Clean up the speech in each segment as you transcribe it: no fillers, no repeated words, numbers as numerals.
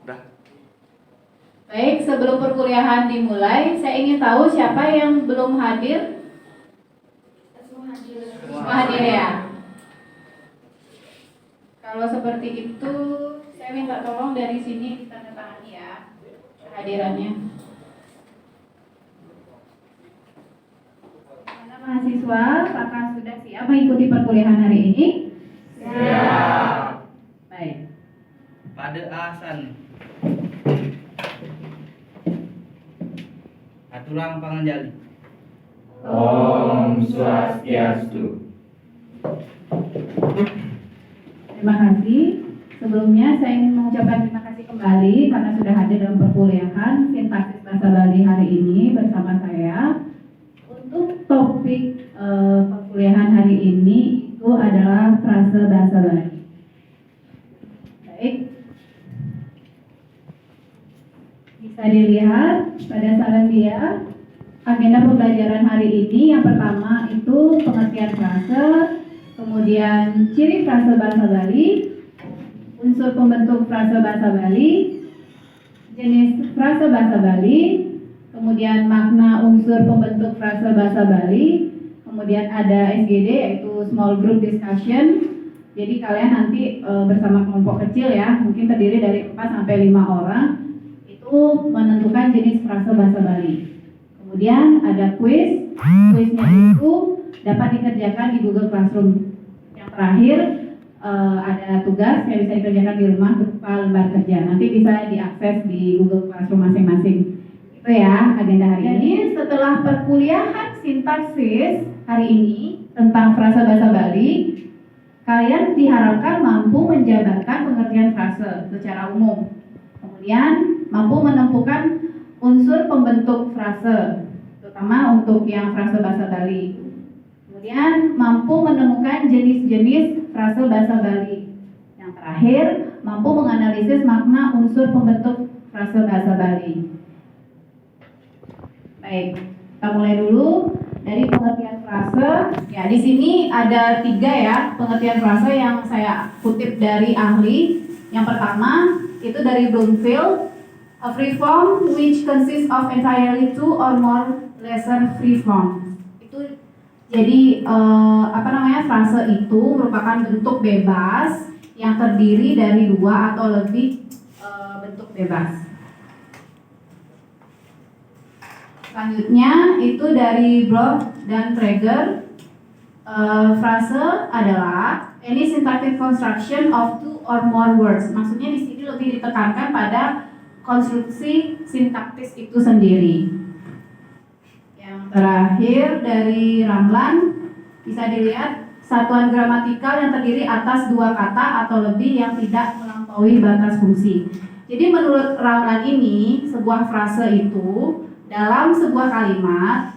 Udah. Baik, sebelum perkuliahan dimulai, saya ingin tahu siapa yang belum hadir? Semua hadir ya? Kalau seperti itu, saya minta tolong dari sini ditandatangani ya kehadirannya. Mana mahasiswa, apakah sudah siap mengikuti perkuliahan hari ini? Siap. Baik. Pada asan. Aturan panganjali. Om Swastiastu. Terima kasih. Sebelumnya saya ingin mengucapkan terima kasih kembali karena sudah hadir dalam perkuliahan Sintaksis Bahasa Bali hari ini bersama saya. Untuk topik perkuliahan hari ini itu adalah frase bahasa Bali. Baik. Bisa dilihat pada saran dia agenda pembelajaran hari ini. Yang pertama itu pengertian frase, kemudian ciri frase bahasa Bali, unsur pembentuk frase bahasa Bali, jenis frase bahasa Bali, kemudian makna unsur pembentuk frase bahasa Bali, kemudian ada SGD yaitu small group discussion. Jadi kalian nanti bersama kelompok kecil ya, mungkin terdiri dari 4 sampai 5 orang, itu menentukan jenis frase bahasa Bali. Kemudian ada kuisnya itu dapat dikerjakan di Google Classroom. Yang terakhir ada tugas yang bisa dikerjakan di rumah berupa lembar kerja. Nanti bisa diakses di Google Classroom masing-masing. Itu ya agenda hari ini. Setelah perkuliahan sintaksis hari ini tentang frase bahasa Bali, kalian diharapkan mampu menjabarkan pengertian frase secara umum. Kemudian mampu menemukan unsur pembentuk frase, terutama untuk yang frase bahasa Bali. Kemudian mampu menemukan jenis-jenis frase bahasa Bali. Yang terakhir, mampu menganalisis makna unsur pembentuk frase bahasa Bali. Baik, kita mulai dulu dari pengertian frase. Ya, di sini ada 3 ya pengertian frase yang saya kutip dari ahli. Yang pertama itu dari Bloomfield, a free form which consists of entirely 2 or more lesser free forms. Itu jadi frase itu merupakan bentuk bebas yang terdiri dari 2 atau lebih bentuk bebas. Selanjutnya itu dari Bloch dan Traeger. Frase adalah any syntactic construction of 2 or more words. Maksudnya di sini lebih ditekankan pada konstruksi sintaktis itu sendiri. Yang terakhir dari Ramlan, bisa dilihat satuan gramatikal yang terdiri atas 2 kata atau lebih yang tidak melampaui batas fungsi. Jadi menurut Ramlan ini, sebuah frase itu dalam sebuah kalimat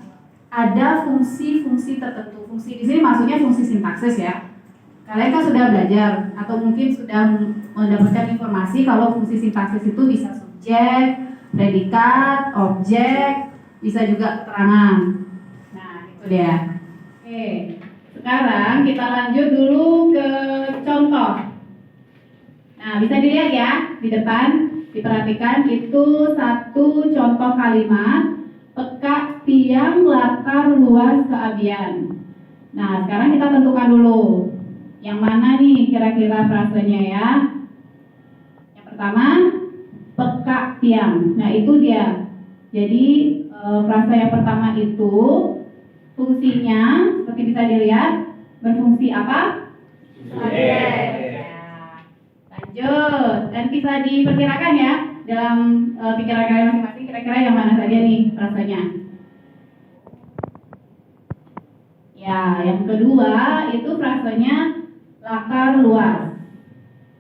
ada fungsi-fungsi tertentu. Fungsi di sini maksudnya fungsi sintaksis ya. Kalian kan sudah belajar atau mungkin sudah mendapatkan informasi kalau fungsi sintaksis itu bisa subjek, predikat, objek, bisa juga keterangan. Nah, itu dia. Oke, sekarang kita lanjut dulu ke contoh. Nah, bisa dilihat ya di depan. Diperhatikan itu satu contoh kalimat, pekak tiang lakar luas keabian. Nah, sekarang kita tentukan dulu yang mana nih kira-kira frasenya ya. Yang pertama, pekak tiang. Nah, itu dia. Jadi frase yang pertama itu fungsinya seperti bisa dilihat berfungsi apa? Subjek. Lanjut, dan bisa diperkirakan ya dalam pikiran kalian masing-masing kira-kira yang mana saja nih frasenya. Ya, yang kedua itu frasenya lakar luas.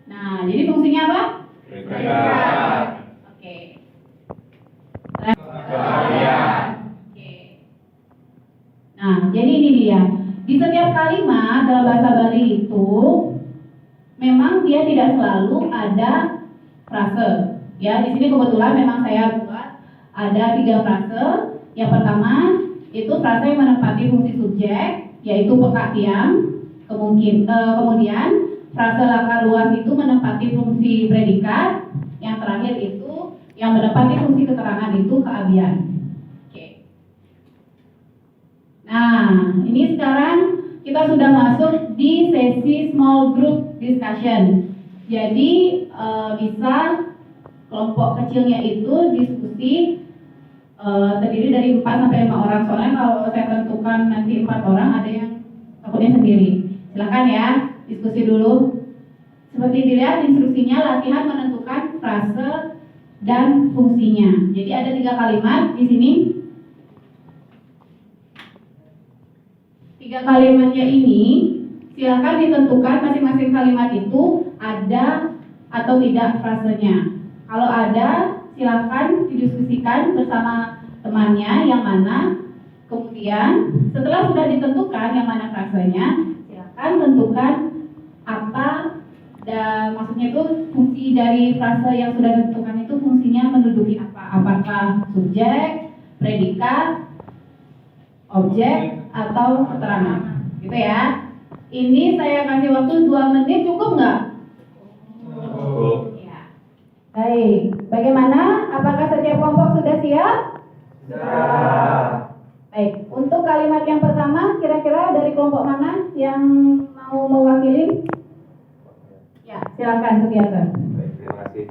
Nah, jadi fungsinya apa? Predikat. Oke. Keabian. Oke. Nah, jadi ini dia. Di setiap kalimat dalam bahasa Bali itu memang dia tidak selalu ada frase. Ya, di sini kebetulan memang saya buat ada 3 frase. Yang pertama itu frase yang menempati fungsi subjek, yaitu pekak tiang. Kemudian frase laka luas itu menempati fungsi predikat, yang terakhir itu yang menempati fungsi keterangan itu keabian. Oke. Nah, ini sekarang kita sudah masuk di sesi small group discussion. Jadi bisa kelompok kecilnya itu diskusi terdiri dari 4 sampai 5 orang. Soalnya kalau saya tentukan nanti 4 orang, ada yang takutnya sendiri. Silakan ya, diskusi dulu. Seperti dilihat instruksinya, latihan menentukan frase dan fungsinya. Jadi ada 3 kalimat di sini. 3 kalimatnya ini silakan ditentukan masing-masing kalimat itu ada atau tidak frasenya. Kalau ada, silakan didiskusikan bersama temannya yang mana. Kemudian setelah sudah ditentukan yang mana frasenya, silakan tentukan apa dan maksudnya itu fungsi dari frase yang sudah ditentukan itu fungsinya menduduki apa? Apakah subjek, predikat, objek atau keterangan, gitu ya. Ini saya kasih waktu 2 menit, cukup nggak? Cukup. Ya. Baik, bagaimana? Apakah setiap kelompok sudah siap? Siap. Baik, untuk kalimat yang pertama, kira-kira dari kelompok mana yang mau mewakili? Ya, silakan Sugiarto. Baik, terima kasih.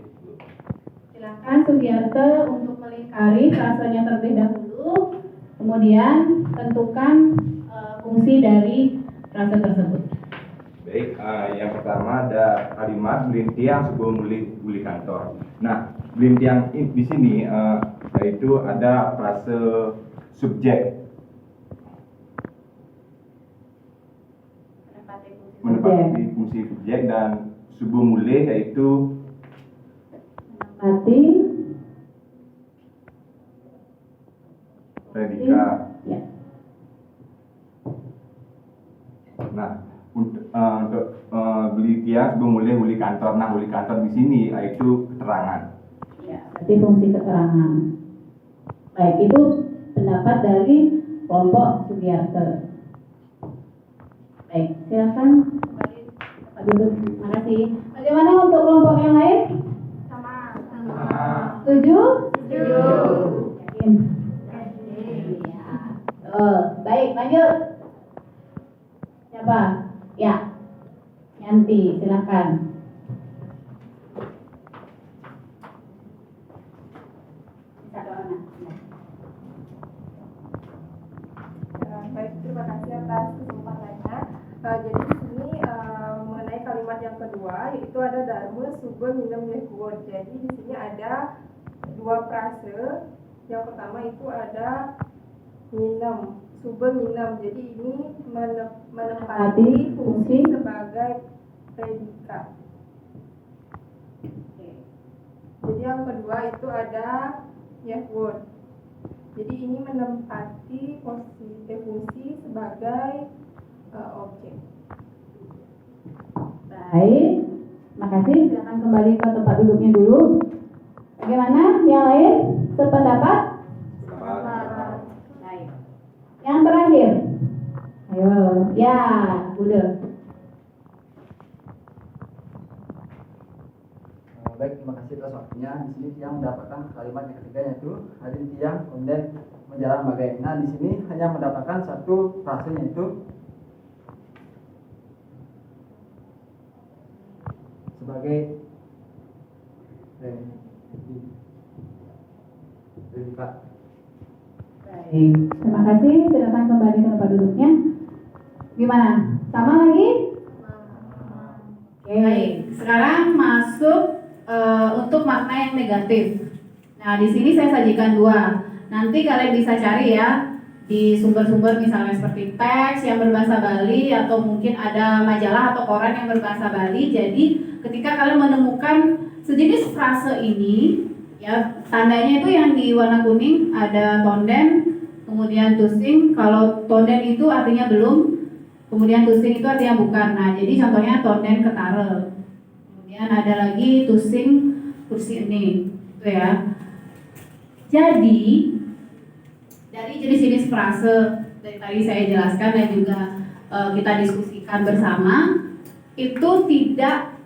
Silakan Sugiarto untuk melingkari frasenya terlebih dahulu, kemudian tentukan fungsi dari frase tersebut. Baik, yang pertama ada kalimat belintiang sebelum beli kantor. Nah, belintiang di sini yaitu ada frase subjek. Menempati fungsi subjek, dan subuh mulai yaitu menempati predikat. ya. Nah, untuk beli tiang sebelum mulai beli kantor. Nah, beli kantor di sini yaitu keterangan. Ya, berarti fungsi keterangan. Baik, itu pendapat dari kelompok Sugiarto. Baik, silakan kembali tempat duduk. Terima kasih. Bagaimana untuk kelompok yang lain? Sama. Setuju? Setuju. Yakin? Ya. Baik, lanjut. Siapa? Ya. Yanti, silakan. Baik, terima kasih atas kesempatannya. Jadi di sini mengenai kalimat yang kedua, yaitu ada dharma subha minam yekuon. Jadi di sini ada 2 frase. Yang pertama itu ada minam, subha minam. Jadi ini menempati fungsi sebagai predikat. Jadi yang kedua itu ada yekuon. Jadi ini menempati fungsi sebagai objek. Baik, makasih. Silakan kembali ke tempat duduknya dulu. Bagaimana? Yang lain sependapat? Baik. Yang terakhir, ayo, ya, udah. Baik, terima kasih atas waktunya. Di sini Tiang mendapatkan kalimat yang ketiga, yaitu hari Tiang kemudian menjalan bagai. Nah, di sini hanya mendapatkan satu frase, yaitu sebagai predikat. Baik, terima kasih. Silakan kembali ke tempat duduknya. Gimana? Sama lagi? Oke, sekarang masuk untuk makna yang negatif. Nah, di sini saya sajikan 2. Nanti kalian bisa cari ya di sumber-sumber misalnya seperti teks yang berbahasa Bali atau mungkin ada majalah atau koran yang berbahasa Bali. Jadi ketika kalian menemukan sejenis frase ini, ya tandanya itu yang di warna kuning ada tonden, kemudian tusing. Kalau tonden itu artinya belum, kemudian tusing itu artinya bukan. Nah, jadi contohnya tonden ketara. Kemudian ada lagi tusing kursi ini, gitu ya. Jadi dari jenis-jenis frase dari tadi saya jelaskan dan juga kita diskusikan bersama, itu tidak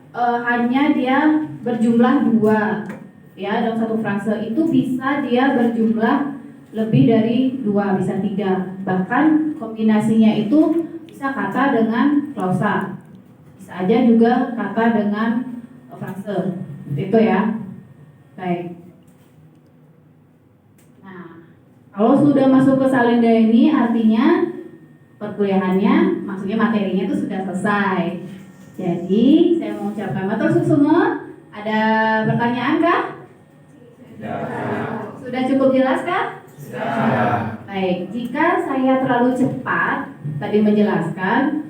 hanya dia berjumlah 2 ya dalam satu frase, itu bisa dia berjumlah lebih dari 2, bisa 3, bahkan kombinasinya itu bisa kata dengan klausa, bisa aja juga kata dengan frase, itu ya. Baik. Nah, kalau sudah masuk ke salenda ini artinya perkuliahannya, maksudnya materinya itu sudah selesai. Jadi saya mau ucapkan matur suwun semua. Ada pertanyaan kah? Sudah cukup jelas kah? Baik, jika saya terlalu cepat tadi menjelaskan,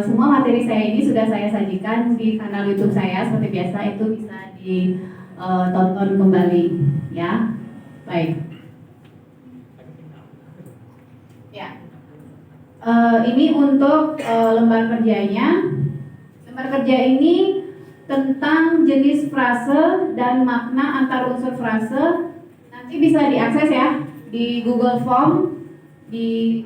semua materi saya ini sudah saya sajikan di kanal YouTube saya seperti biasa, itu bisa ditonton kembali ya. Baik. Ya. Ini untuk lembar kerjanya. Lembar kerja ini tentang jenis frase dan makna antar unsur frase. Nanti bisa diakses ya di Google Form, di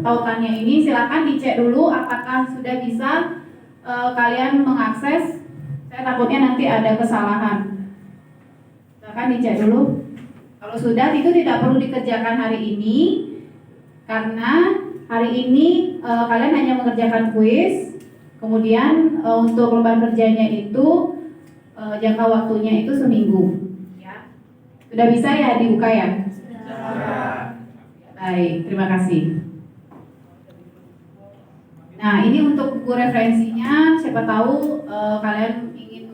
tautannya ini. Silakan dicek dulu apakah sudah bisa kalian mengakses. Saya takutnya nanti ada kesalahan. Silakan dicek dulu. Kalau sudah, itu tidak perlu dikerjakan hari ini karena hari ini kalian hanya mengerjakan kuis. Kemudian untuk lembar kerjanya itu jangka waktunya itu seminggu. Ya. Sudah bisa ya dibuka ya? Sudah. Baik, terima kasih. Nah, ini untuk buku referensinya. Siapa tahu kalian ingin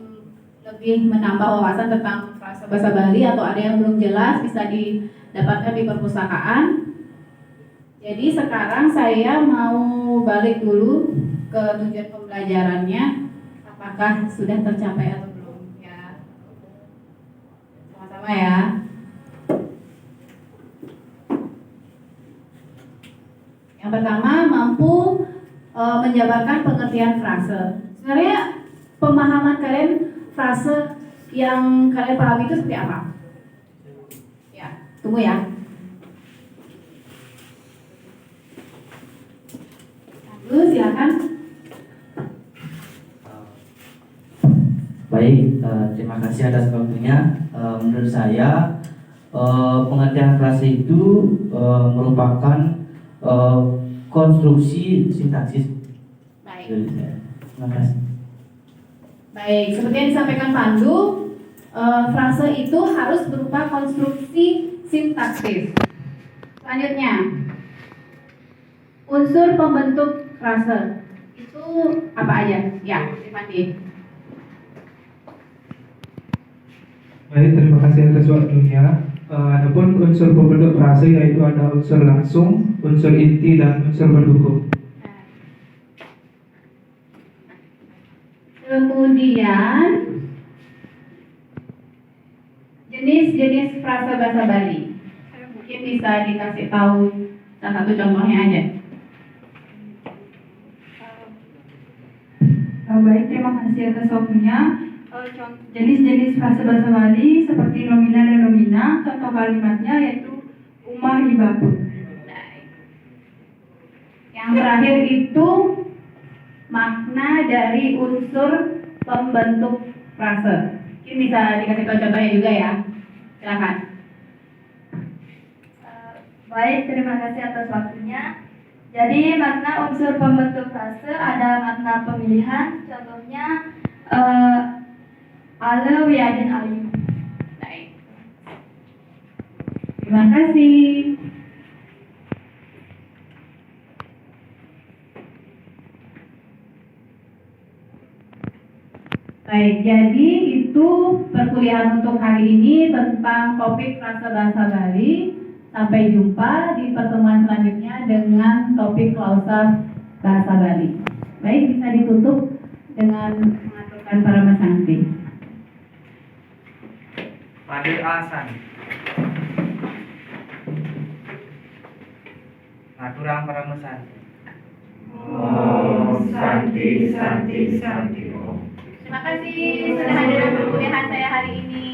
lebih menambah wawasan tentang frasa bahasa Bali atau ada yang belum jelas, bisa didapatkan di perpustakaan. Jadi sekarang saya mau balik dulu ke tujuan pembelajarannya, apakah sudah tercapai atau belum ya. Sama-sama ya. Yang pertama, mampu menjabarkan pengertian frase. Sebenarnya pemahaman kalian frase yang kalian pahami itu seperti apa? Ya, tunggu ya. Lalu silakan. Baik, terima kasih atas waktunya. Menurut saya pengertian frase itu merupakan konstruksi sintaksis. Baik. Terima kasih. Baik, seperti yang disampaikan Pandu, frase itu harus berupa konstruksi sintaksis. Selanjutnya, unsur pembentuk frase itu apa aja? Ya, Pandi. Baik, terima kasih atas waktunya. Adapun unsur pembentuk frase yaitu ada unsur langsung, unsur inti, dan unsur pendukung. Kemudian jenis-jenis frasa bahasa Bali. Mungkin bisa dikasih tahu salah satu contohnya aja. Baik, terima kasih atas waktunya. Jenis-jenis frasa bahasa Bali seperti nomina dan nomina, contoh kalimatnya yaitu umah ibapun. Yang terakhir itu makna dari unsur pembentuk frase. Mungkin bisa dikasih tahu contohnya juga ya. Silakan. Baik, terima kasih atas waktunya. Jadi makna unsur pembentuk frase ada makna pemilihan, contohnya ale wiadin alim. Baik. Terima kasih. Baik, jadi itu perkuliahan untuk hari ini tentang topik frasa bahasa Bali. Sampai jumpa di pertemuan selanjutnya dengan topik klausa bahasa Bali. Baik, bisa ditutup dengan mengaturkan para masangti. Pada asan. Aturang para mesanti. Santi, santi, santi. Terima kasih sudah hadir dalam perkuliahan saya hari ini.